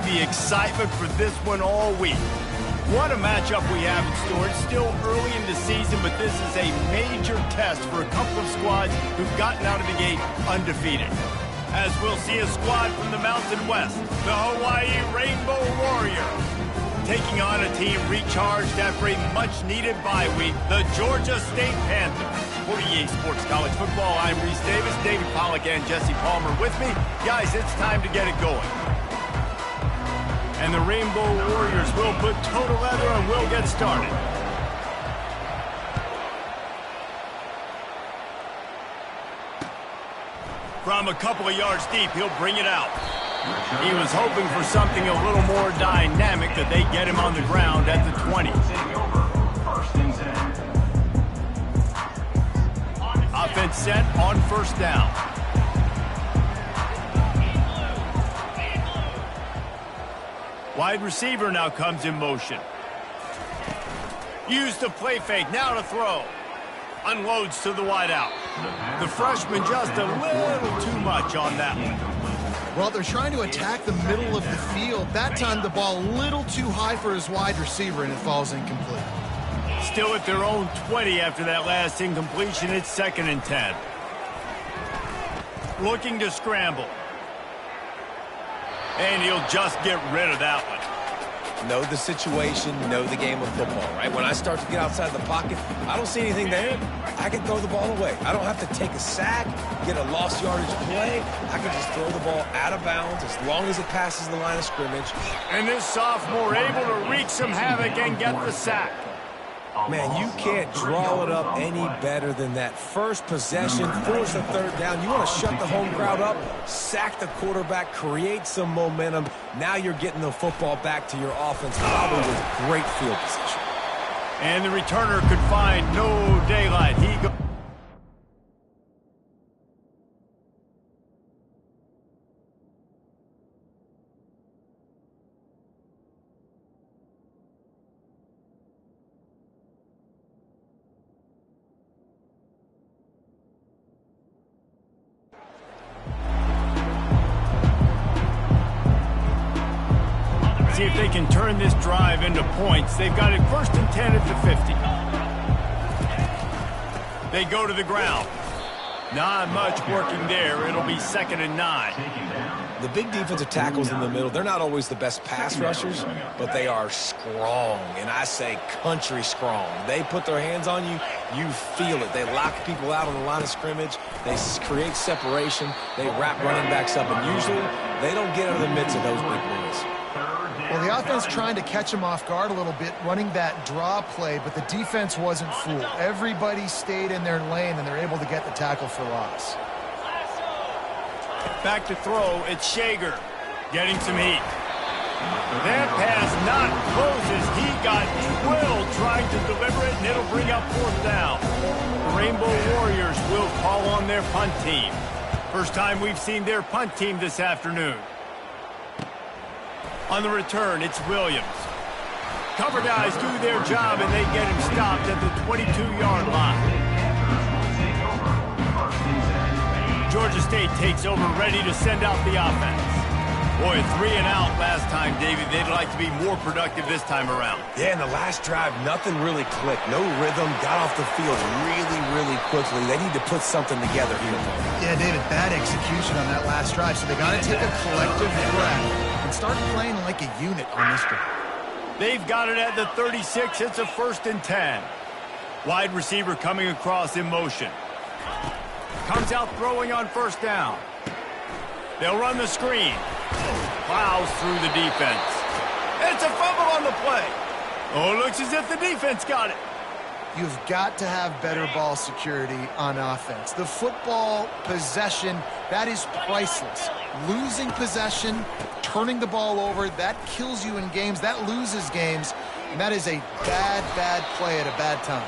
the excitement for this one all week. What a matchup we have in store. It's still early in the season, but this is a major test for a couple of squads who've gotten out of the gate undefeated. As we'll see a squad from the Mountain West, the Hawaii Rainbow Warriors, taking on a team recharged after a much-needed bye week, the Georgia State Panthers. For EA Sports College Football, I'm Reese Davis, David Pollack, and Jesse Palmer with me. Guys, it's time to get it going. And the Rainbow Warriors will put toe to leather and we'll get started. From a couple of yards deep, he'll bring it out. He was hoping for something a little more dynamic, that they get him on the ground at the 20. Offense set on first down. Wide receiver now comes in motion. Use the play fake, now to throw. Unloads to the wideout. The freshman just a little too much on that one. Well, they're trying to attack the middle of the field. That time the ball a little too high for his wide receiver, and it falls incomplete. Still at their own 20 after that last incompletion. It's 2nd and 10. Looking to scramble. And he'll just get rid of that one. Know the situation, know the game of football, right? When I start to get outside the pocket, I don't see anything there. I can throw the ball away. I don't have to take a sack, get a lost yardage play. I can just throw the ball out of bounds as long as it passes the line of scrimmage. And this sophomore able to wreak some havoc and get the sack. Man, you can't draw it up any better than that. First possession, force a third down. You want to shut the home crowd up, sack the quarterback, create some momentum. Now you're getting the football back to your offense, probably with great field position. And the returner could find no daylight. He goes. See if they can turn this drive into points. They've got it 1st and 10 at the 50. They go to the ground. Not much working there. It'll be 2nd and 9. The big defensive tackles in the middle, they're not always the best pass rushers, but they are strong, and I say country strong. They put their hands on you, you feel it. They lock people out on the line of scrimmage. They create separation. They wrap running backs up, and usually they don't get out of the midst of those big boys. Well, the offense trying to catch him off guard a little bit, running that draw play, but the defense wasn't fooled. Everybody stayed in their lane, and they're able to get the tackle for loss. Back to throw, it's Shager getting some heat. That pass not close as he got drilled trying to deliver it, and it'll bring up 4th down. The Rainbow Warriors will call on their punt team. First time we've seen their punt team this afternoon. On the return, it's Williams. Cover guys do their job, and they get him stopped at the 22-yard line. Georgia State takes over, ready to send out the offense. Boy, 3 and out last time, David. They'd like to be more productive this time around. Yeah, in the last drive, nothing really clicked. No rhythm, got off the field really quickly. They need to put something together here. Yeah, David, bad execution on that last drive, so they got to take a collective breath and start playing like a unit on this drive. They've got it at the 36. It's a 1st and 10. Wide receiver coming across in motion. Comes out throwing on 1st down. They'll run the screen. Plows through the defense. It's a fumble on the play. Oh, it looks as if the defense got it. You've got to have better ball security on offense. The football possession, that is priceless. Losing possession, turning the ball over, that kills you in games. That loses games. And that is a bad play at a bad time.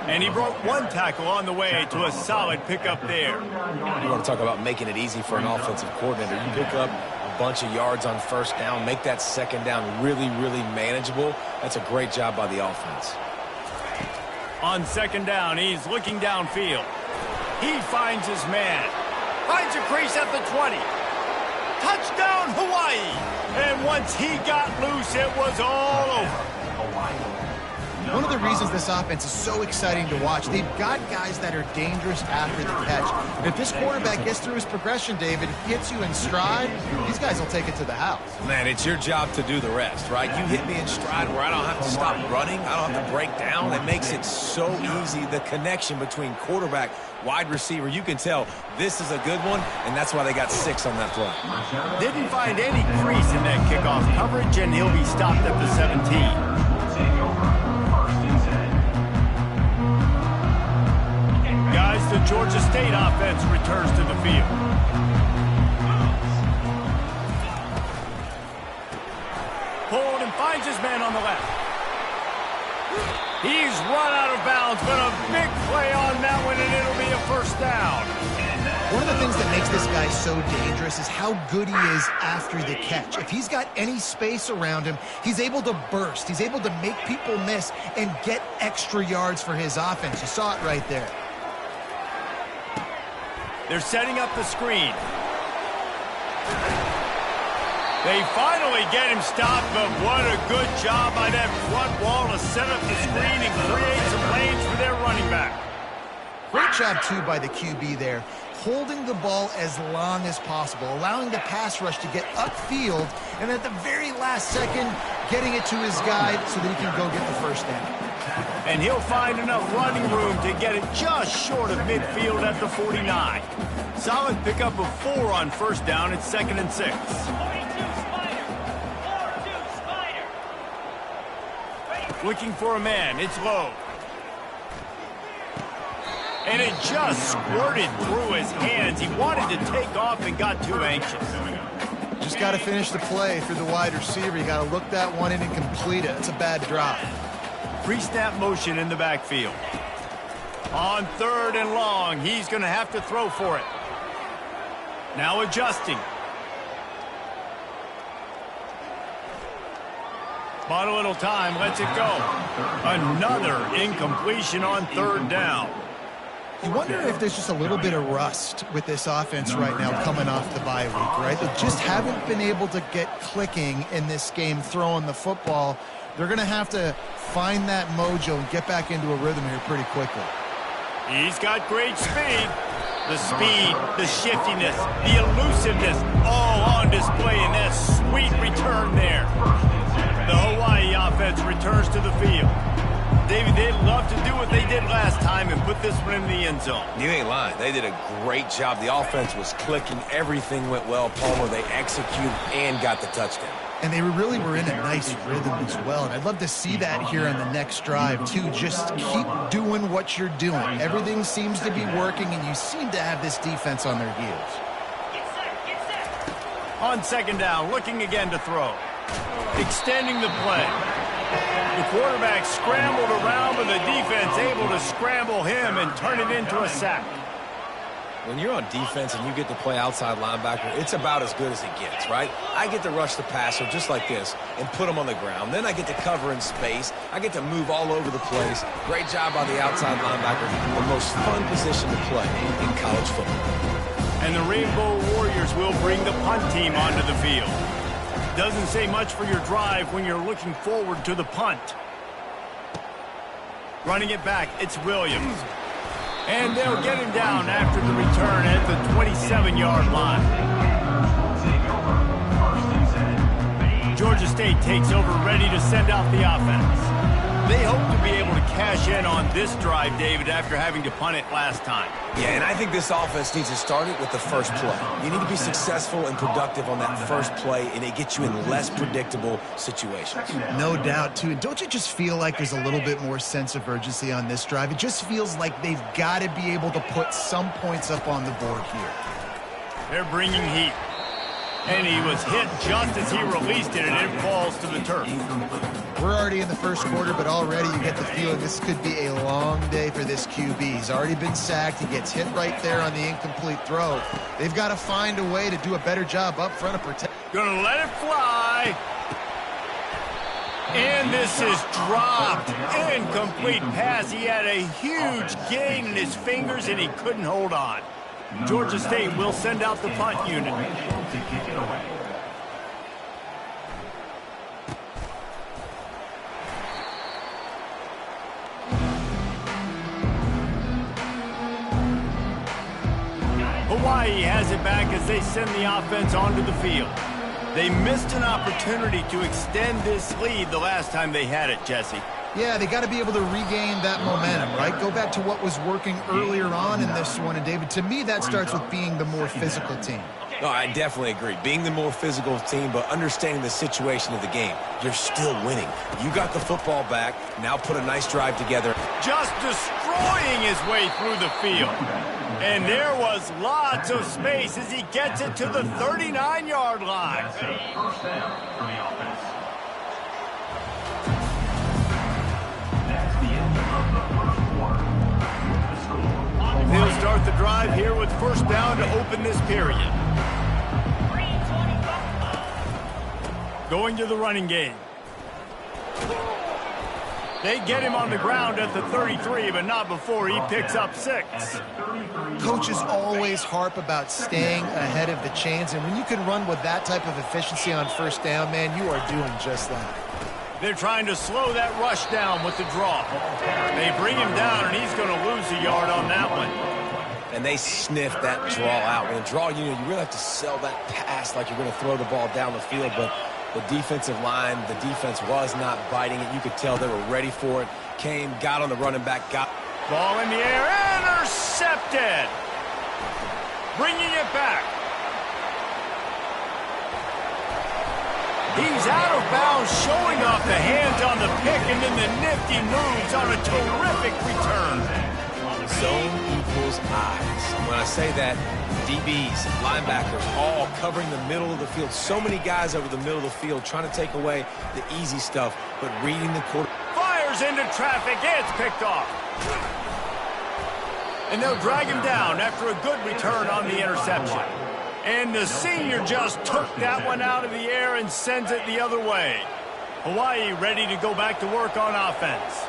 And he broke one tackle on the way to a solid pickup there. You want to talk about making it easy for an offensive coordinator. You pick up a bunch of yards on 1st down, make that 2nd down really manageable. That's a great job by the offense. On 2nd down, he's looking downfield. He finds his man. Finds a crease at the 20. Touchdown, Hawaii! And Once he got loose, it was all over. One of the reasons this offense is so exciting to watch, they've got guys that are dangerous after the catch. If this quarterback gets through his progression, David, hits you in stride, these guys will take it to the house. Man, it's your job to do the rest, right? You hit me in stride where I don't have to stop running. I don't have to break down. It makes it so easy. The connection between quarterback, wide receiver, you can tell this is a good one, and that's why they got 6 on that play. Didn't find any crease in that kickoff coverage, and he'll be stopped at the 17. Guys, the Georgia State offense returns to the field. Pulling and finds his man on the left. He's run out of bounds, but a big play on that one, and it'll be a first down. One of the things that makes this guy so dangerous is how good he is after the catch. If he's got any space around him, he's able to burst. He's able to make people miss and get extra yards for his offense. You saw it right there. They're setting up the screen. They finally get him stopped, but what a good job by that front wall to set up the screen and create some lanes for their running back. Great job, too, by the QB there, holding the ball as long as possible, allowing the pass rush to get upfield, and at the very last second, getting it to his guy so that he can go get the first down. And he'll find enough running room to get it just short of midfield at the 49. Solid pickup of 4 on first down. It's 2nd and 6. Looking for a man. It's low. And it just squirted through his hands. He wanted to take off and got too anxious. Just got to finish the play for the wide receiver. You got to look that one in and complete it. It's a bad drop. Pre-snap motion in the backfield. On 3rd and long, he's going to have to throw for it. Now adjusting. Bought a little time, lets it go. Another incompletion on 3rd down. You wonder if there's just a little bit of rust with this offense right now coming off the bye week, right? They just haven't been able to get clicking in this game throwing the football. They're going to have to find that mojo and get back into a rhythm here pretty quickly. He's got great speed. The speed, the shiftiness, the elusiveness, all on display in that sweet return there. The Hawaii offense returns to the field. David, they'd love to do what they did last time and put this one in the end zone. You ain't lying. They did a great job. The offense was clicking. Everything went well, Palmer. They executed and got the touchdown. And they really were in a nice rhythm as well. And I'd love to see that here on the next drive, too. Just keep doing what you're doing. Everything seems to be working, and you seem to have this defense on their heels. On 2nd down, looking again to throw. Extending the play. The quarterback scrambled around, but the defense able to scramble him and turn it into a sack. When you're on defense and you get to play outside linebacker, it's about as good as it gets, right? I get to rush the passer just like this and put him on the ground. Then I get to cover in space. I get to move all over the place. Great job by the outside linebacker. The most fun position to play in college football. And the Rainbow Warriors will bring the punt team onto the field. Doesn't say much for your drive when you're looking forward to the punt. Running it back, it's Williams. And they'll get him down after the return at the 27-yard line. Georgia State takes over, ready to send out the offense. They hope to be able to cash in on this drive, David, after having to punt it last time. Yeah, and I think this offense needs to start it with the first play. You need to be successful and productive on that first play, and it gets you in less predictable situations. No doubt, too. And don't you just feel like there's a little bit more sense of urgency on this drive? It just feels like they've got to be able to put some points up on the board here. They're bringing heat. And he was hit just as he released it, and it falls to the turf. We're already in the first quarter, but already you get the feeling this could be a long day for this QB. He's already been sacked. He gets hit right there on the incomplete throw. They've got to find a way to do a better job up front of protect. Gonna let it fly. And this is dropped. Incomplete pass. He had a huge gain in his fingers, and he couldn't hold on. Georgia State will send out the punt unit. Hawaii has it back as they send the offense onto the field. They missed an opportunity to extend this lead the last time they had it, Jesse. Yeah, they got to be able to regain that momentum, right? Go back to what was working earlier on in this one. And, David, to me, that starts with being the more physical team. No, I definitely agree. Being the more physical team, but understanding the situation of the game. You're still winning. You got the football back. Now put a nice drive together. Just destroying his way through the field. And there was lots of space as he gets it to the 39-yard line. First down for the offense. That's the end of the first quarter. The score. They'll start the drive here with first down to open this period. Going to the running game. They get him on the ground at the 33, but not before he picks up 6. Coaches always harp about staying ahead of the chains, and when you can run with that type of efficiency on first down, man, you are doing just that. They're trying to slow that rush down with the draw. They bring him down, and he's going to lose a yard on that one. And they sniff that draw out. When a draw, you really have to sell that pass like you're going to throw the ball down the field, but the defensive line, the defense was not biting it. You could tell they were ready for it. Came, got on the running back, got... Ball in the air, intercepted! Bringing it back. He's out of bounds, showing off the hands on the pick, and then the nifty moves on a terrific return. Zone equals eyes. When I say that, DBs, linebackers, all covering the middle of the field. So many guys over the middle of the field trying to take away the easy stuff, but reading the quarter. Fires into traffic. It's picked off. And they'll drag him down after a good return on the interception. And the senior just took that one out of the air and sends it the other way. Hawaii ready to go back to work on offense.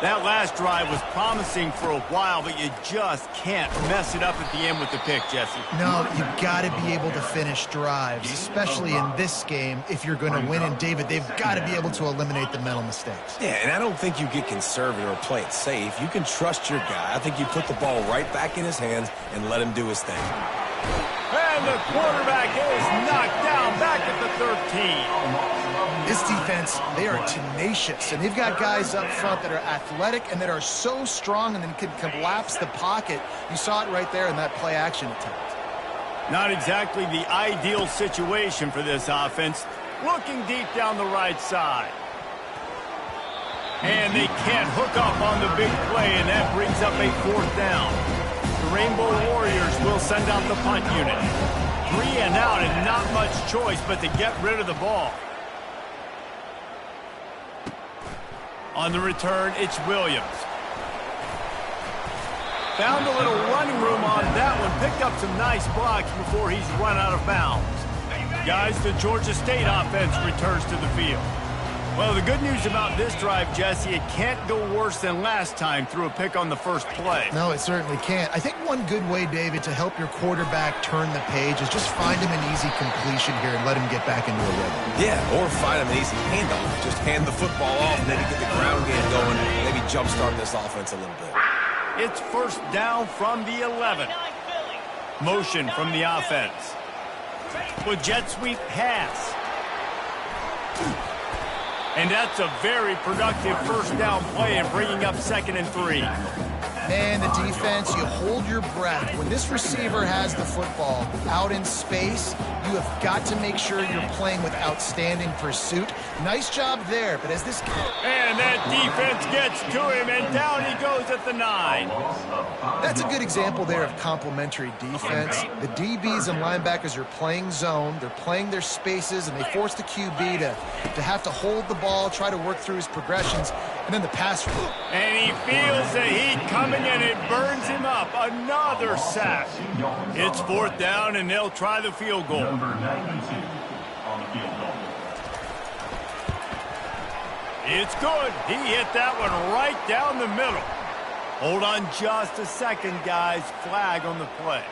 That last drive was promising for a while, but you just can't mess it up at the end with the pick, Jesse. No, you've got to be able to finish drives, especially in this game. If you're going to win, and David, they've got to be able to eliminate the mental mistakes. Yeah, and I don't think you get conservative or play it safe. You can trust your guy. I think you put the ball right back in his hands and let him do his thing. And the quarterback is knocked down back at the 13. This defense, they are tenacious, and they've got guys up front that are athletic and that are so strong and then can collapse the pocket. You saw it right there in that play-action attempt. Not exactly the ideal situation for this offense. Looking deep down the right side. And they can't hook up on the big play, and that brings up a fourth down. The Rainbow Warriors will send out the punt unit. 3 and out, and not much choice but to get rid of the ball. On the return, it's Williams. Found a little running room on that one. Picked up some nice blocks before he's run out of bounds. Guys, the Georgia State offense returns to the field. Well, the good news about this drive, Jesse, it can't go worse than last time through a pick on the first play. No, it certainly can't. I think one good way, David, to help your quarterback turn the page is just find him an easy completion here and let him get back into a rhythm. Yeah, or find him an easy handoff. Just hand the football off and then you get the ground game going. Maybe jumpstart this offense a little bit. It's first down from the 11. Motion from the offense. With jet sweep pass. And that's a very productive first down play and bringing up 2nd and 3. Man, the defense, you hold your breath. When this receiver has the football out in space, you have got to make sure you're playing with outstanding pursuit. Nice job there, but as this... And that defense gets to him, and down he goes at the 9. That's a good example there of complementary defense. The DBs and linebackers are playing zone, they're playing their spaces, and they force the QB to have to hold the ball, try to work through his progressions, and then the pass... And he feels the heat coming, and it burns him up. Another sack. It's 4th down, and they'll try the field goal. Number 92 on the field goal. It's good. He hit that one right down the middle. Hold on just a second, guys. Flag on the play.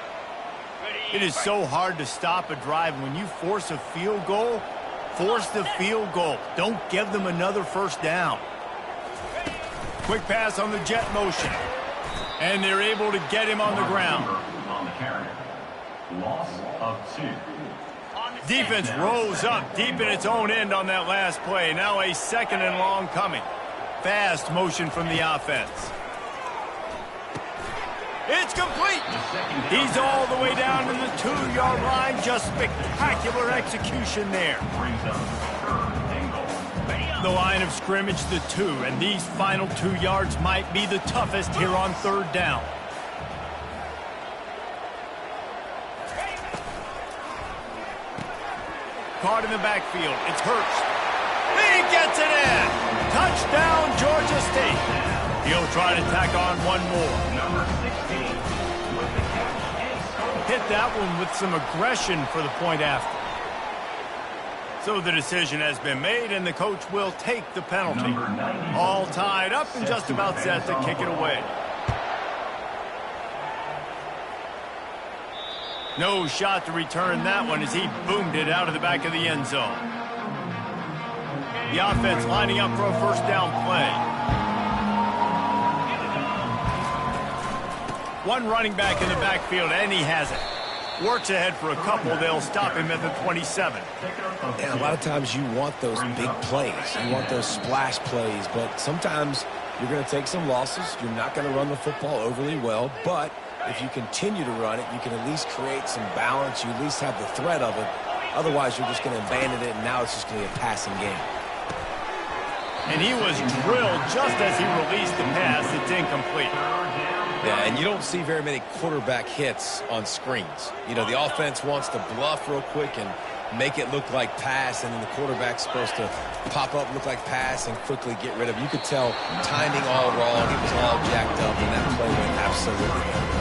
It is so hard to stop a drive. When you force a field goal, force the field goal. Don't give them another first down. Quick pass on the jet motion. And they're able to get him on the ground. Loss of 2. Defense rose up deep in its own end on that last play. Now a second and long coming. Fast motion from the offense. It's complete. He's all the way down to the 2-yard line. Just spectacular execution there. The line of scrimmage, the 2, and these final 2 yards might be the toughest here on third down. Caught in the backfield. It's Hurst. He gets it in. Touchdown, Georgia State. He'll try to tack on one more. Number 16 with the catch and score. Hit that one with some aggression for the point after. So the decision has been made, and the coach will take the penalty. All tied up and just about set to kick it away. No shot to return that one as he boomed it out of the back of the end zone. The offense lining up for a first down play. One running back in the backfield, and he has it. Works ahead for a couple. They'll stop him at the 27. And a lot of times you want those big plays. You want those splash plays, but sometimes you're going to take some losses. You're not going to run the football overly well, but if you continue to run it, you can at least create some balance. You at least have the threat of it. Otherwise, you're just going to abandon it, and now it's just going to be a passing game. And he was drilled just as he released the pass. It's incomplete. Yeah, and you don't see very many quarterback hits on screens. You know, the offense wants to bluff real quick and make it look like pass, and then the quarterback's supposed to pop up, look like pass, and quickly get rid of it. You could tell timing all wrong. It was all jacked up, and that play went absolutely nowhere.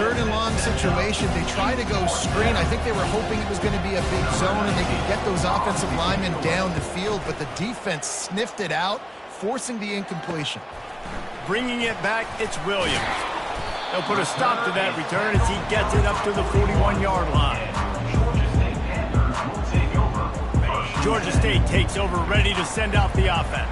Third and long situation. They try to go screen. I think they were hoping it was going to be a big zone and they could get those offensive linemen down the field, but the defense sniffed it out, forcing the incompletion. Bringing it back, it's Williams. They'll put a stop to that return as he gets it up to the 41-yard line. Georgia State takes over, ready to send out the offense.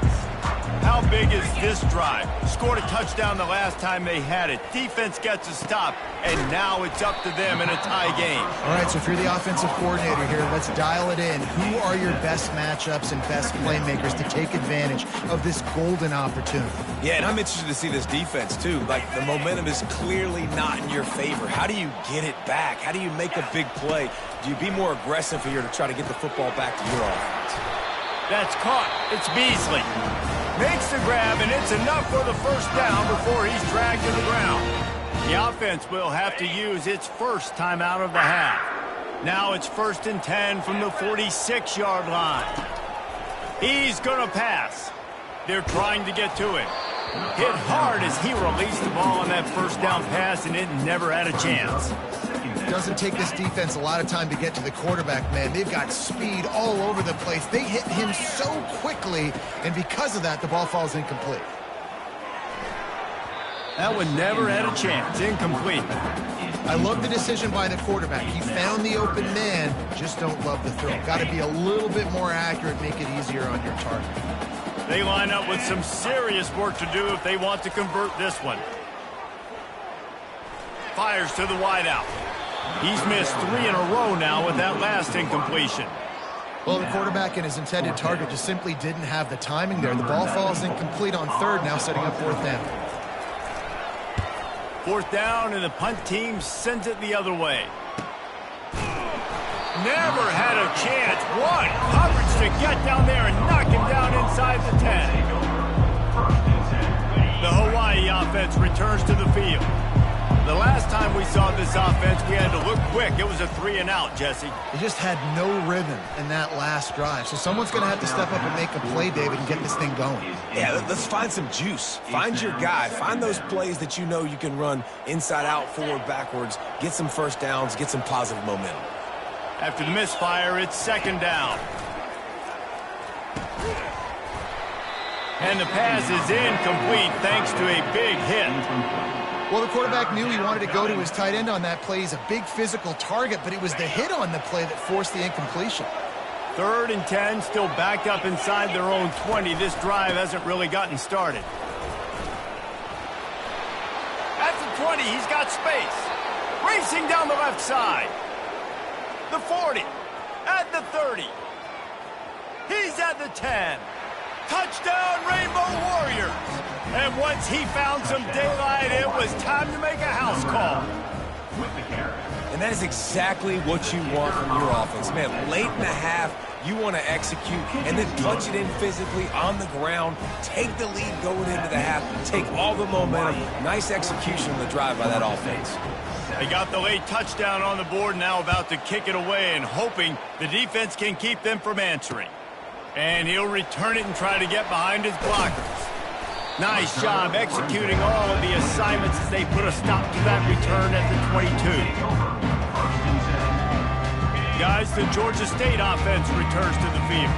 How big is this drive? Scored a touchdown the last time they had it. Defense gets a stop, and now it's up to them in a tie game. All right, so if you're the offensive coordinator here, let's dial it in. Who are your best matchups and best playmakers to take advantage of this golden opportunity? Yeah, and I'm interested to see this defense, too. Like, the momentum is clearly not in your favor. How do you get it back? How do you make a big play? Do you be more aggressive here to try to get the football back to your offense? That's caught. It's Beasley. Makes the grab, and it's enough for the first down before he's dragged to the ground. The offense will have to use its first timeout of the half. Now it's 1st and 10 from the 46-yard line. He's going to pass. They're trying to get to him. Hit hard as he released the ball on that first down pass, and it never had a chance. It doesn't take this defense a lot of time to get to the quarterback, man. They've got speed all over the place. They hit him so quickly, and because of that, the ball falls incomplete. That one never had a chance. Incomplete. I love the decision by the quarterback. He found the open man, just don't love the throw. Got to be a little bit more accurate, make it easier on your target. They line up with some serious work to do if they want to convert this one. Fires to the wideout. He's missed 3 in a row now with that last incompletion. Well, the quarterback and his intended target just simply didn't have the timing there. The ball falls incomplete on third, now setting up 4th down. 4th down, and the punt team sends it the other way. Never had a chance. What coverage to get down there and knock him down inside the 10. The Hawaii offense returns to the field. The last time we saw this offense, we had to look quick. It was a 3-and-out, Jesse. They just had no rhythm in that last drive. So someone's going to have to step up and make a play, David, and get this thing going. Yeah, let's find some juice. Find your guy. Find those plays that you know you can run inside out, forward, backwards. Get some first downs. Get some positive momentum. After the misfire, it's 2nd down. And the pass is incomplete thanks to a big hit. Well, the quarterback knew he wanted to go to his tight end on that play. He's a big physical target, but it was the hit on the play that forced the incompletion. 3rd and 10, still backed up inside their own 20. This drive hasn't really gotten started. At the 20, he's got space. Racing down the left side. The 40. At the 30. He's at the 10. Touchdown, Rainbow Warriors. And once he found some daylight, it was time to make a house call. And that is exactly what you want from your offense. Man, late in the half, you want to execute and then punch it in physically on the ground. Take the lead going into the half. Take all the momentum. Nice execution on the drive by that offense. They got the late touchdown on the board, now about to kick it away and hoping the defense can keep them from answering. And he'll return it and try to get behind his blockers. Nice job executing all of the assignments as they put a stop to that return at the 22. Guys, the Georgia State offense returns to the field.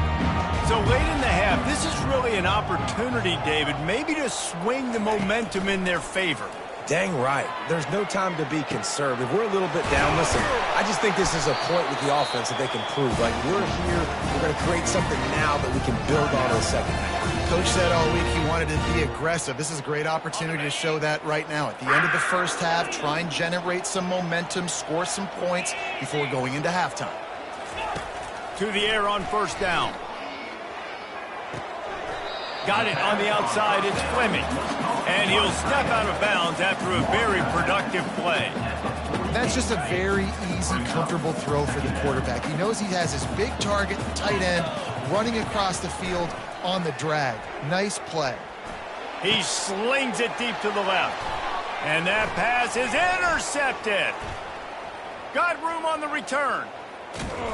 So late in the half, this is really an opportunity, David, maybe to swing the momentum in their favor. Dang right. There's no time to be conservative. We're a little bit down. Listen, I just think this is a point with the offense that they can prove. Like, we're here, we're going to create something now that we can build on in the second half. Coach said all week he wanted to be aggressive. This is a great opportunity to show that right now. At the end of the first half, try and generate some momentum, score some points before going into halftime. To the air on first down. Got it on the outside, it's Fleming. And he'll step out of bounds after a very productive play. That's just a very easy, comfortable throw for the quarterback. He knows he has his big target, the tight end, running across the field on the drag. Nice play. He slings it deep to the left. And that pass is intercepted. Got room on the return.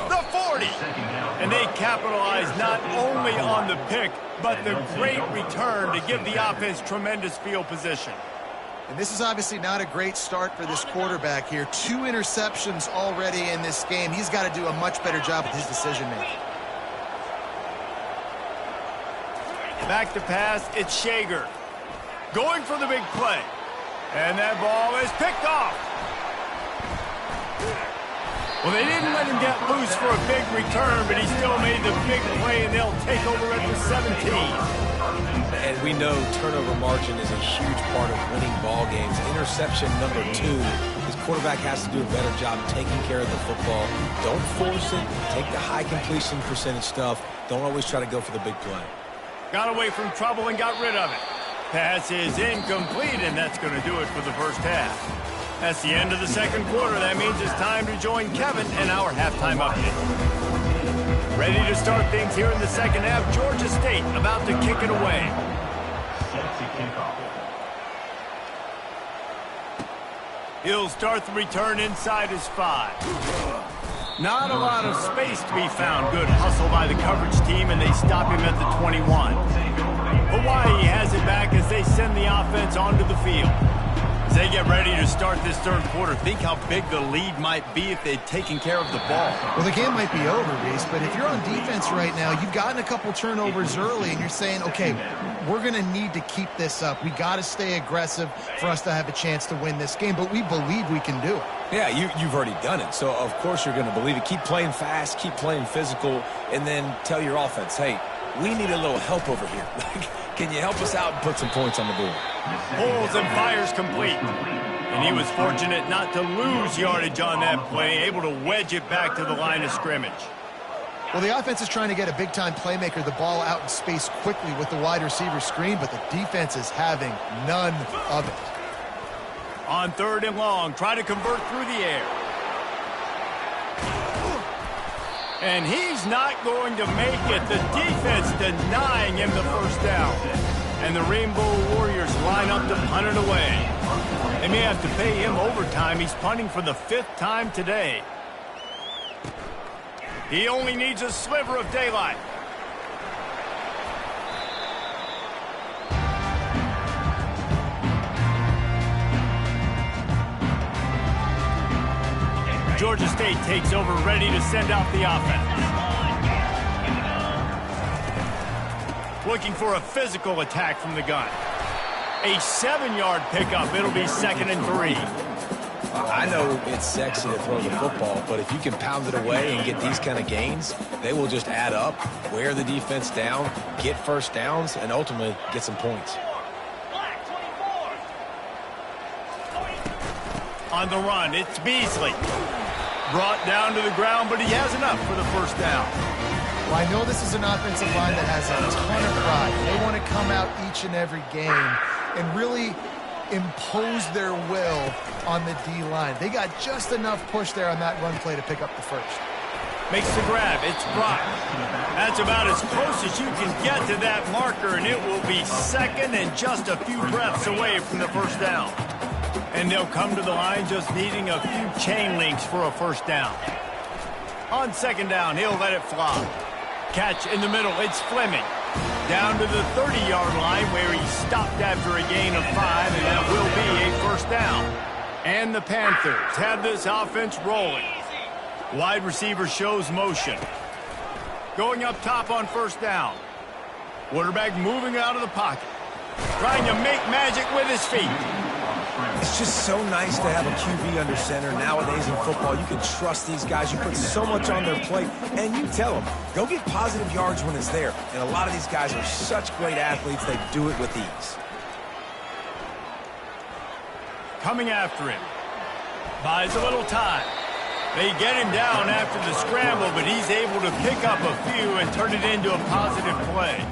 The 40. And they capitalize not only on the pick, but the great return to give the offense tremendous field position. And this is obviously not a great start for this quarterback here. 2 interceptions already in this game. He's got to do a much better job with his decision-making. Back to pass, it's Shager. Going for the big play. And that ball is picked off. Well, they didn't let him get loose for a big return, but he still made the big play, and they'll take over at the 17. And we know turnover margin is a huge part of winning ball games. Interception number 2. His quarterback has to do a better job taking care of the football. Don't force it. Take the high completion percentage stuff. Don't always try to go for the big play. Got away from trouble and got rid of it. Pass is incomplete, and that's going to do it for the first half. That's the end of the second quarter. That means it's time to join Kevin in our halftime update. Ready to start things here in the second half. Georgia State about to kick it away. He'll start the return inside his 5. Not a lot of space to be found. Good hustle by the coverage team, and they stop him at the 21. Hawaii has it back as they send the offense onto the field. As they get ready to start this third quarter, think how big the lead might be if they'd taken care of the ball. Well, the game might be over, Reese, but if you're on defense right now, you've gotten a couple turnovers early, and you're saying, okay, we're going to need to keep this up. We got to stay aggressive for us to have a chance to win this game, but we believe we can do it. Yeah, you've already done it, so of course you're going to believe it. Keep playing fast, keep playing physical, and then tell your offense, hey, we need a little help over here. Can you help us out and put some points on the board? Pulls and fires complete. And he was fortunate not to lose yardage on that play, able to wedge it back to the line of scrimmage. Well, the offense is trying to get a big-time playmaker the ball out in space quickly with the wide receiver screen, but the defense is having none of it. On 3rd and long, try to convert through the air. And he's not going to make it. The defense denying him the first down. And the Rainbow Warriors line up to punt it away. They may have to pay him overtime. He's punting for the 5th time today. He only needs a sliver of daylight. Georgia State takes over, ready to send out the offense. Looking for a physical attack from the gun. A 7-yard pickup. It'll be 2nd and 3. I know it's sexy to throw the football, but if you can pound it away and get these kind of gains, they will just add up, wear the defense down, get first downs, and ultimately get some points. On the run, it's Beasley. Brought down to the ground, but he has enough for the first down. Well, I know this is an offensive line that has a ton of pride. They want to come out each and every game and really impose their will on the D-line. They got just enough push there on that run play to pick up the first. Makes the grab. It's Brock. That's about as close as you can get to that marker, and it will be second and just a few breaths away from the first down. And they'll come to the line just needing a few chain links for a first down. On second down, he'll let it fly. Catch in the middle, it's Fleming. Down to the 30-yard line where he stopped after a gain of 5, and that will be a first down. And the Panthers have this offense rolling. Wide receiver shows motion. Going up top on first down. Quarterback moving out of the pocket. Trying to make magic with his feet. It's just so nice to have a QB under center. Nowadays in football, you can trust these guys. You put so much on their plate, and you tell them, go get positive yards when it's there. And a lot of these guys are such great athletes, they do it with ease. Coming after him. Buys a little time. They get him down after the scramble, but he's able to pick up a few and turn it into a positive play.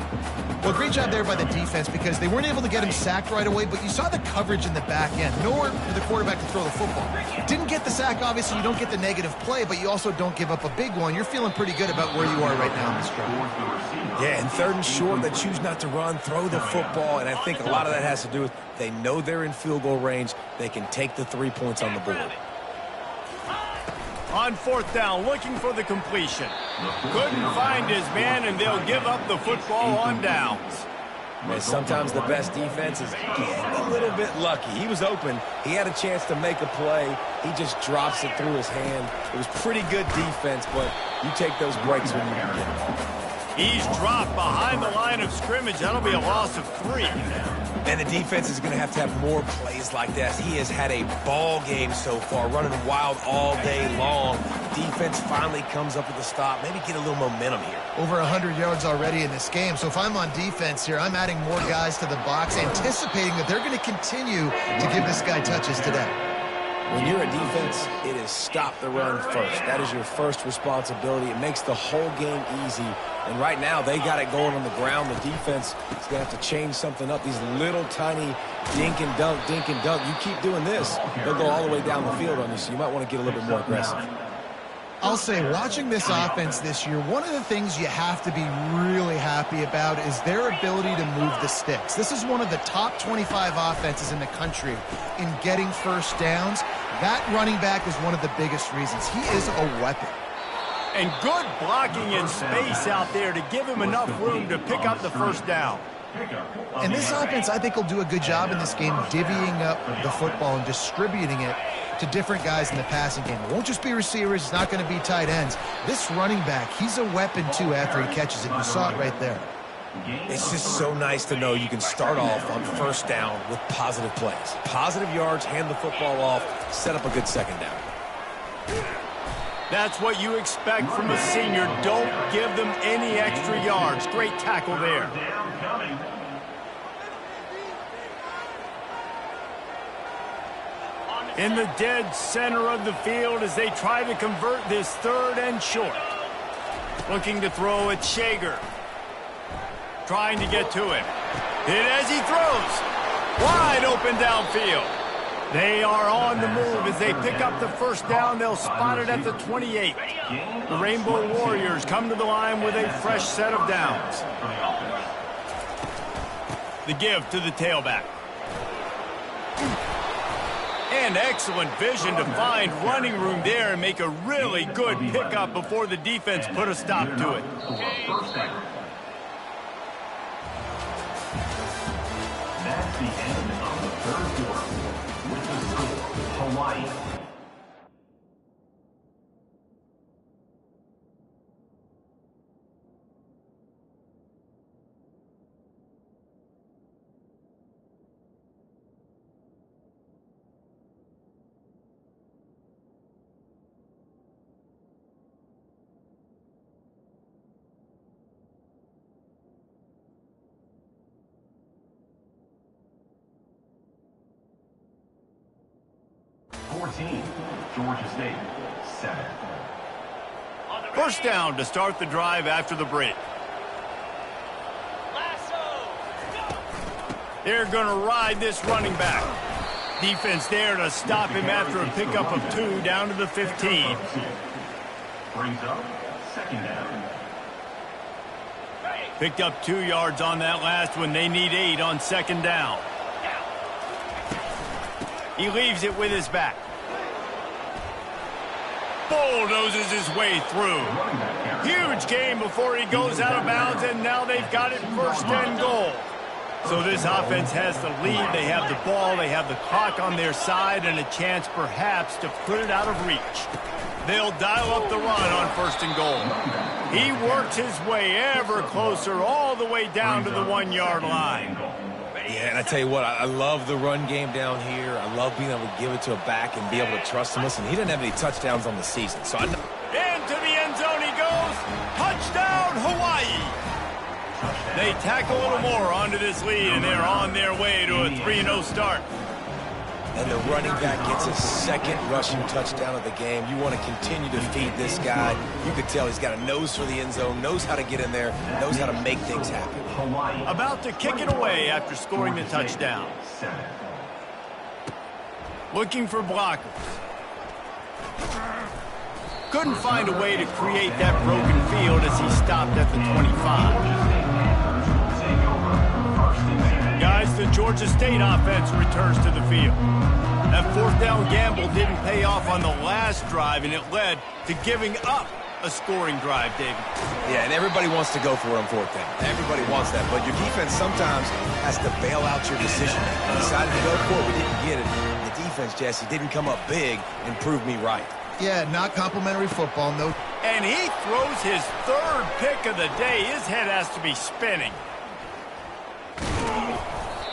Well, great job there by the defense because they weren't able to get him sacked right away, but you saw the coverage in the back end. Nowhere for the quarterback to throw the football. Didn't get the sack, obviously. You don't get the negative play, but you also don't give up a big one. You're feeling pretty good about where you are right now in this drive. Yeah, and third and short, they choose not to run, throw the football, and I think a lot of that has to do with they know they're in field goal range. They can take the 3 points on the board. On fourth down, looking for the completion. Couldn't find his man, and they'll give up the football on downs. And sometimes the best defense is getting a little bit lucky. He was open. He had a chance to make a play. He just drops it through his hand. It was pretty good defense, but you take those breaks when you can get them. He's dropped behind the line of scrimmage. That'll be a loss of 3. And the defense is going to have more plays like this. He has had a ball game so far, running wild all day long. Defense finally comes up with a stop. Maybe get a little momentum here. Over 100 yards already in this game. So if I'm on defense here, I'm adding more guys to the box, anticipating that they're going to continue to give this guy touches today. When you're a defense, it is stop the run first. That is your first responsibility. It makes the whole game easy. And right now, they got it going on the ground. The defense is going to have to change something up. These little tiny dink and dunk, dink and dunk. You keep doing this, they'll go all the way down the field on you, so you might want to get a little bit more aggressive. I'll say, watching this offense this year, one of the things you have to be really happy about is their ability to move the sticks. This is one of the top 25 offenses in the country in getting first downs. That running back is one of the biggest reasons. He is a weapon. And good blocking in space out there to give him enough room to pick up the first down. And this offense, I think, will do a good job in this game divvying up the football and distributing it to different guys in the passing game. It won't just be receivers. It's not going to be tight ends. This running back, he's a weapon, too, after he catches it. You saw it right there. It's just so nice to know you can start off on first down with positive plays. Positive yards, hand the football off, set up a good second down. That's what you expect from a senior. Don't give them any extra yards. Great tackle there. In the dead center of the field as they try to convert this third and short. Looking to throw at Shager. Trying to get to him. Hit as he throws. Wide open downfield. They are on the move as they pick up the first down. They'll spot it at the 28. The Rainbow Warriors come to the line with a fresh set of downs. The give to the tailback. And excellent vision to find running room there and make a really good pickup before the defense put a stop to it. That's the end of the third quarter. With the score, Hawaii. Georgia State, 7. First down to start the drive after the break. They're going to ride this running back. Defense there to stop him after a pickup of 2 down to the 15. Brings up 2nd down. Picked up 2 yards on that last one. They need 8 on 2nd down. He leaves it with his back. Bulldozes his way through. Huge game before he goes out of bounds, and now they've got it 1st and goal. So this offense has the lead. They have the ball. They have the clock on their side and a chance perhaps to put it out of reach. They'll dial up the run on 1st and goal. He works his way ever closer all the way down to the 1-yard line. Yeah, and I tell you what, I love the run game down here. I love being able to give it to a back and be able to trust him. Listen, he didn't have any touchdowns on the season, so I know. Into the end zone he goes. Touchdown, Hawaii. They tack a little more onto this lead, and they're on their way to a 3-0 start. And the running back gets his 2nd rushing touchdown of the game. You want to continue to feed this guy. You could tell he's got a nose for the end zone, knows how to get in there, knows how to make things happen. About to kick it away after scoring the touchdown. Looking for blockers. Couldn't find a way to create that broken field as he stopped at the 25. Guys, the Georgia State offense returns to the field. That 4th down gamble didn't pay off on the last drive, and it led to giving up a scoring drive, David. Yeah, and everybody wants to go for it on 4th down. Everybody wants that, but your defense sometimes has to bail out your decision. We decided to go for it. We didn't get it. The defense, Jesse, didn't come up big and prove me right. Yeah, not complimentary football, no. And he throws his 3rd pick of the day. His head has to be spinning.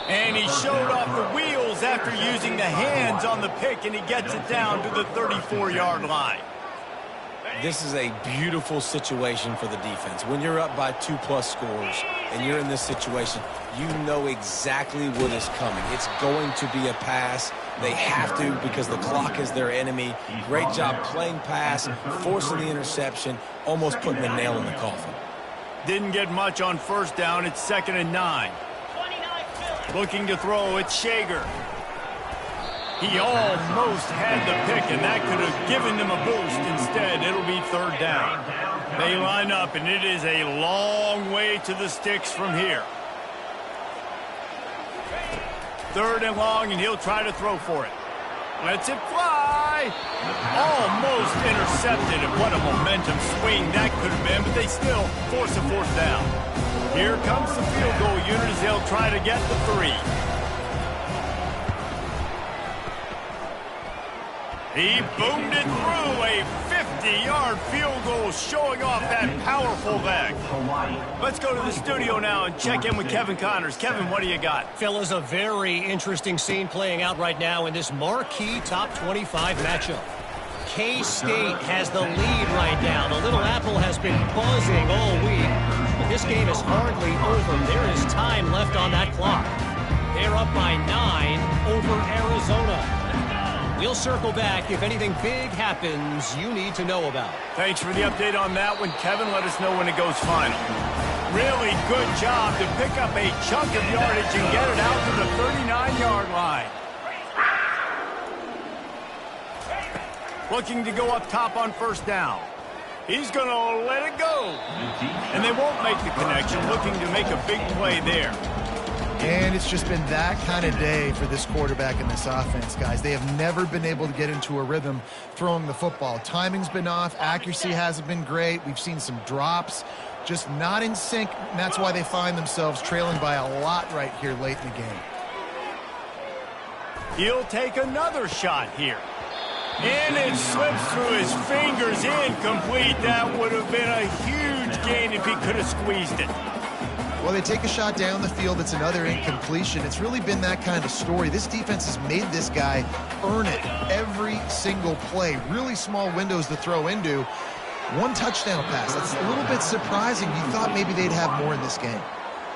And he showed off the wheels after using the hands on the pick, and he gets it down to the 34-yard line. This is a beautiful situation for the defense. When you're up by 2+ scores and you're in this situation, you know exactly what is coming. It's going to be a pass. They have to because the clock is their enemy. Great job playing pass, forcing the interception, almost putting the nail in the coffin. Didn't get much on 1st down. It's 2nd and 9. Looking to throw, it's Shager. He almost had the pick, and that could have given them a boost. Instead, it'll be 3rd down. They line up, and it is a long way to the sticks from here. 3rd and long, and he'll try to throw for it. Lets it fly. Almost intercepted, and what a momentum swing that could have been, but they still force a 4th down. Here comes the field goal unit as they'll try to get the 3. He boomed it through a 50-yard field goal, showing off that powerful leg. Let's go to the studio now and check in with Kevin Connors. Kevin, what do you got? Fellas, a very interesting scene playing out right now in this marquee top 25 matchup. K-State has the lead right now. The Little Apple has been buzzing all week, but this game is hardly over. There is time left on that clock. They're up by 9 over Arizona. We'll circle back if anything big happens you need to know about. Thanks for the update on that one, Kevin. Let us know when it goes final. Really good job to pick up a chunk of yardage and get it out to the 39-yard line. Looking to go up top on 1st down. He's going to let it go. And they won't make the connection, looking to make a big play there. And it's just been that kind of day for this quarterback and this offense, guys. They have never been able to get into a rhythm throwing the football. Timing's been off. Accuracy hasn't been great. We've seen some drops, just not in sync, and that's why they find themselves trailing by a lot right here late in the game. He'll take another shot here. And it slips through his fingers, incomplete. That would have been a huge gain if he could have squeezed it. Well, they take a shot down the field. It's another incompletion. It's really been that kind of story. This defense has made this guy earn it every single play. Really small windows to throw into. 1 touchdown pass. That's a little bit surprising. You thought maybe they'd have more in this game.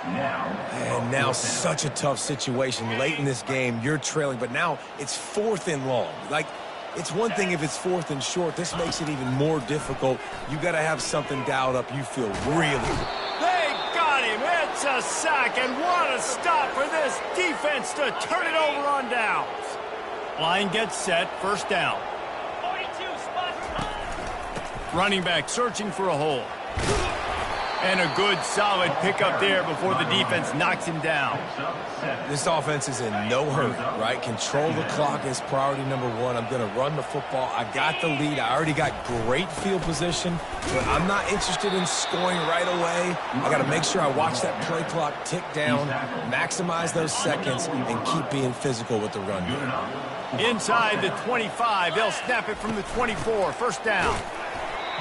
And now such a tough situation. Late in this game, you're trailing, but now it's 4th and long. Like, It's one thing if it's 4th and short. This makes it even more difficult. You got to have something dialed up you feel really good. They got him. It's a sack, and what a stop for this defense to turn it over on downs. Line gets set, first down. 42 spots. Running back searching for a hole. And a good, solid pickup there before the defense knocks him down. This offense is in no hurry, right? Control the clock is priority number one. I'm going to run the football. I got the lead. I already got great field position, but I'm not interested in scoring right away. I got to make sure I watch that play clock tick down, maximize those seconds, and keep being physical with the run game. Inside the 25, they'll snap it from the 24, first down.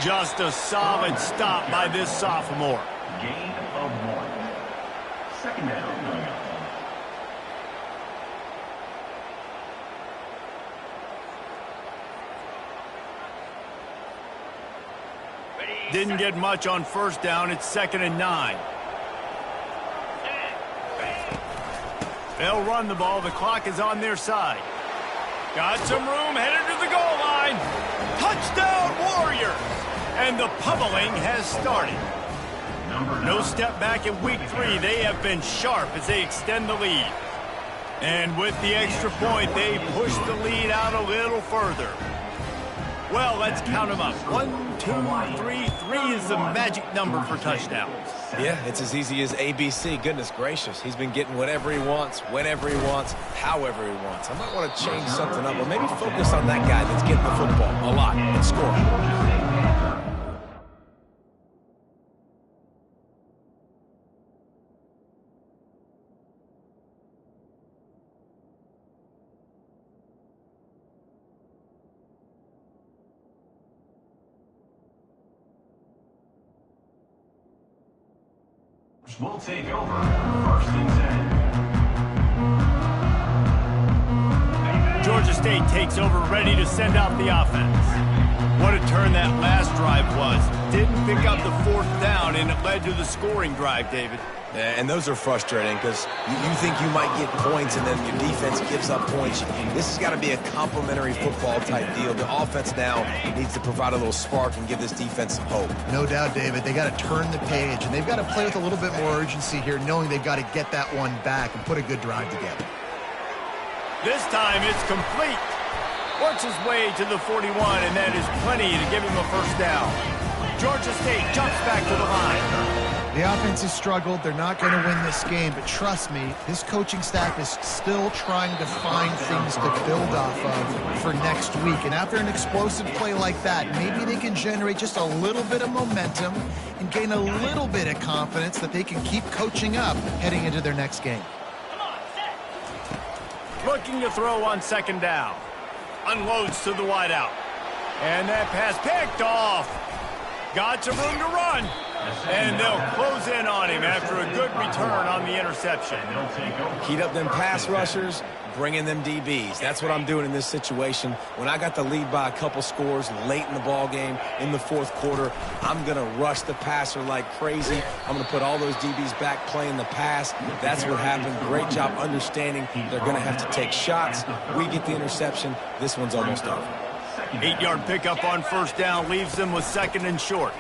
Just a solid stop by this sophomore. Gain of 1. Second down. Didn't get much on first down. It's 2nd and 9. They'll run the ball. The clock is on their side. Got some room, headed to the goal line. Touchdown, Warriors! And the pummeling has started. No step back in week 3. They have been sharp as they extend the lead. And with the extra point, they push the lead out a little further. Well, let's count them up. 1, 2, 3. 3 is the magic number for touchdowns. Yeah, it's as easy as ABC. Goodness gracious. He's been getting whatever he wants, whenever he wants, however he wants. I might want to change something up, or maybe focus on that guy that's getting the football a lot and scoring. Will take over 1st and 10. Georgia State takes over, ready to send out the offense. What a turn that last drive was. Didn't pick up the 4th down, and it led to the scoring drive, David. And those are frustrating because you think you might get points and then your defense gives up points. This has got to be a complementary football type deal. The offense now needs to provide a little spark and give this defense some hope. No doubt, David. They got to turn the page, and they've got to play with a little bit more urgency here, knowing they've got to get that one back and put a good drive together. This time it's complete. Works his way to the 41, and that is plenty to give him a first down. Georgia State jumps back to the line. The offense has struggled. They're not going to win this game, but trust me, this coaching staff is still trying to find things to build off of for next week. And after an explosive play like that, maybe they can generate just a little bit of momentum and gain a little bit of confidence that they can keep coaching up heading into their next game. Looking to throw on 2nd down. Unloads to the wideout. And that pass picked off. Got some room to run. And they'll close in on him after a good return on the interception. Heat up them pass rushers, bring in them DBs. That's what I'm doing in this situation. When I got the lead by a couple scores late in the ball game in the 4th quarter, I'm going to rush the passer like crazy. I'm going to put all those DBs back playing the pass. That's what happened. Great job understanding they're going to have to take shots. We get the interception. This one's almost over. 8-yard pickup on first down leaves them with 2nd and short.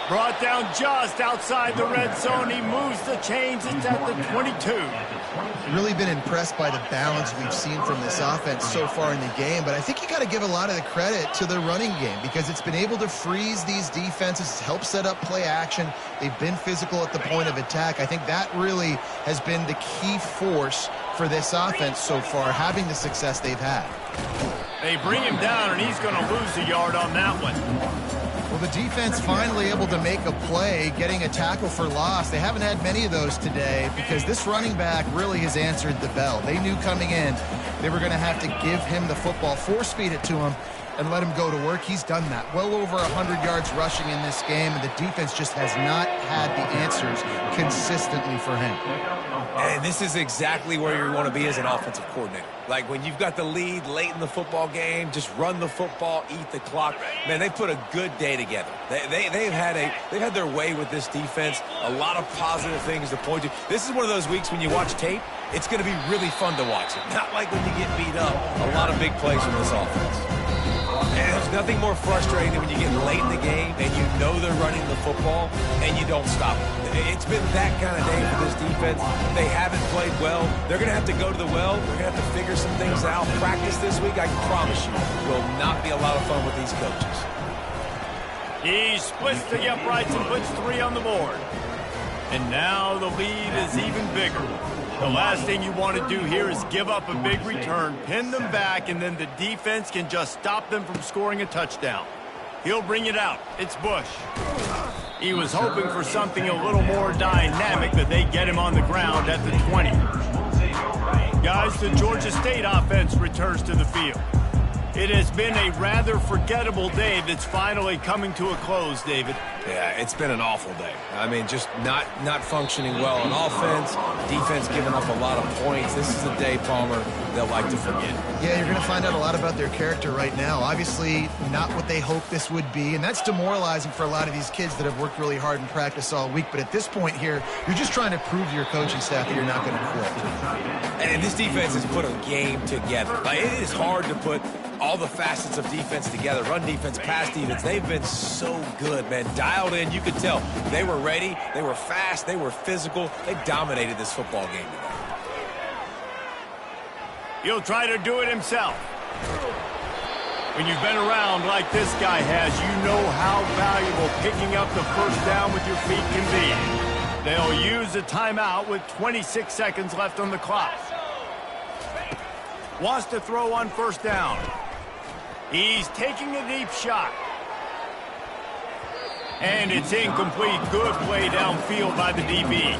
Brought down just outside the red zone. He moves the chains. It's at the 22. Really been impressed by the balance we've seen from this offense so far in the game, but I think you got to give a lot of the credit to the running game because it's been able to freeze these defenses, help set up play action. They've been physical at the point of attack. I think that really has been the key force for this offense so far, having the success they've had. They bring him down, and he's going to lose a yard on that one. Well, the defense finally able to make a play, getting a tackle for loss. They haven't had many of those today because this running back really has answered the bell. They knew coming in they were going to have to give him the football, force feed it to him, and let him go to work. He's done that. Well over 100 yards rushing in this game, and the defense just has not had the answers consistently for him. And this is exactly where you want to be as an offensive coordinator. Like when you've got the lead late in the football game, just run the football, eat the clock. Man, they put a good day together. They've had their way with this defense. A lot of positive things to point to. This is one of those weeks when you watch tape, it's going to be really fun to watch it. Not like when you get beat up. A lot of big plays from this offense. And there's nothing more frustrating than when you get late in the game and you know they're running the football and you don't stop it. It's been that kind of day for this defense. They haven't played well. They're going to have to go to the well. They're going to have to figure some things out. Practice this week, I can promise you, will not be a lot of fun with these coaches. He splits the uprights and puts 3 on the board. And now the lead is even bigger. The last thing you want to do here is give up a big return, pin them back, and then the defense can just stop them from scoring a touchdown. He'll bring it out. It's Bush. He was hoping for something a little more dynamic, but they get him on the ground at the 20. Guys, the Georgia State offense returns to the field. It has been a rather forgettable day that's finally coming to a close, David. Yeah, it's been an awful day. I mean, just not functioning well on offense, defense giving up a lot of points. This is a day, Palmer, they'll like to forget. Yeah, you're going to find out a lot about their character right now. Obviously, not what they hoped this would be, and that's demoralizing for a lot of these kids that have worked really hard in practice all week. But at this point here, you're just trying to prove to your coaching staff that you're not going to quit. And this defense has put a game together. Like, it is hard to put all the facets of defense together. Run defense, pass defense. They've been so good, man. Dialed in. You could tell they were ready. They were fast. They were physical. They dominated this football game today. He'll try to do it himself. When you've been around like this guy has, you know how valuable picking up the first down with your feet can be. They'll use a timeout with 26 seconds left on the clock. Wants to throw on first down. He's taking a deep shot. And it's incomplete. Good play downfield by the DB.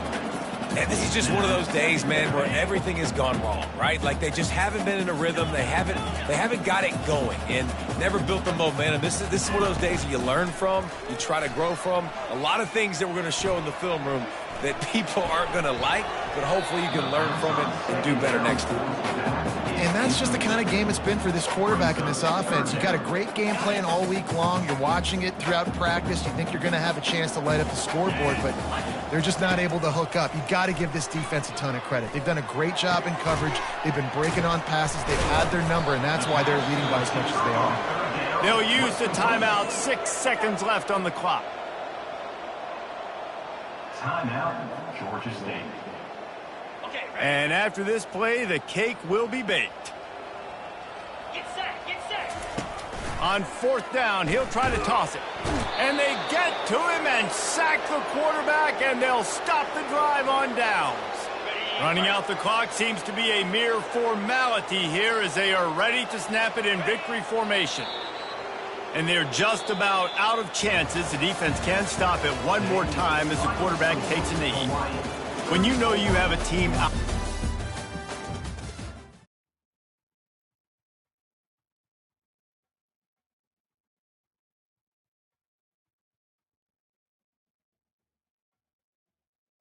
And this is just one of those days, man, where everything has gone wrong, right? Like they just haven't been in a rhythm. They haven't got it going and never built the momentum. This is one of those days that you learn from, you try to grow from. A lot of things that we're going to show in the film room that people aren't going to like, but hopefully you can learn from it and do better next time. And that's just the kind of game it's been for this quarterback and this offense. You've got a great game plan all week long. You're watching it throughout practice. You think you're going to have a chance to light up the scoreboard, but they're just not able to hook up. You've got to give this defense a ton of credit. They've done a great job in coverage. They've been breaking on passes. They've had their number, and that's why they're leading by as much as they are. They'll use the timeout. 6 seconds left on the clock. Timeout, Georgia State. And after this play, the cake will be baked. Get set, get set. On fourth down, he'll try to toss it. And they get to him and sack the quarterback, and they'll stop the drive on downs. Running out the clock seems to be a mere formality here as they are ready to snap it in victory formation. And they're just about out of chances. The defense can stop it one more time as the quarterback takes a knee. When you know you have a team out